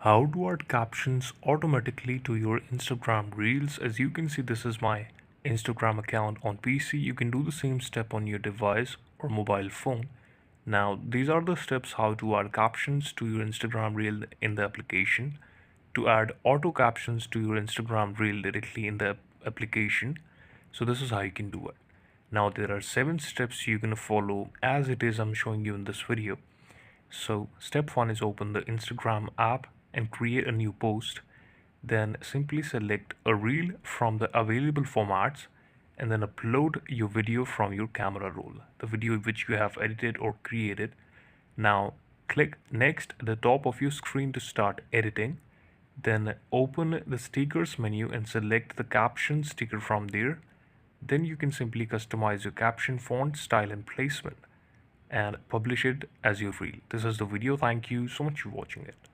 How to add captions automatically to your Instagram Reels. As you can see, this is my Instagram account on PC. You can do the same step on your device or mobile phone. Now, these are the steps how to add captions to your Instagram Reel in the application. To add auto captions to your Instagram Reel directly in the application. So this is how you can do it. Now, there are 7 steps you're gonna follow as it is I'm showing you in this video. So step 1 is open the Instagram app and create a new post. Then simply select a reel from the available formats and then upload your video from your camera roll, the video which you have edited or created. Now click next at the top of your screen to start editing. Then open the stickers menu and select the caption sticker from there. Then you can simply customize your caption font, style and placement and publish it as your reel. This is the video. Thank you so much for watching it.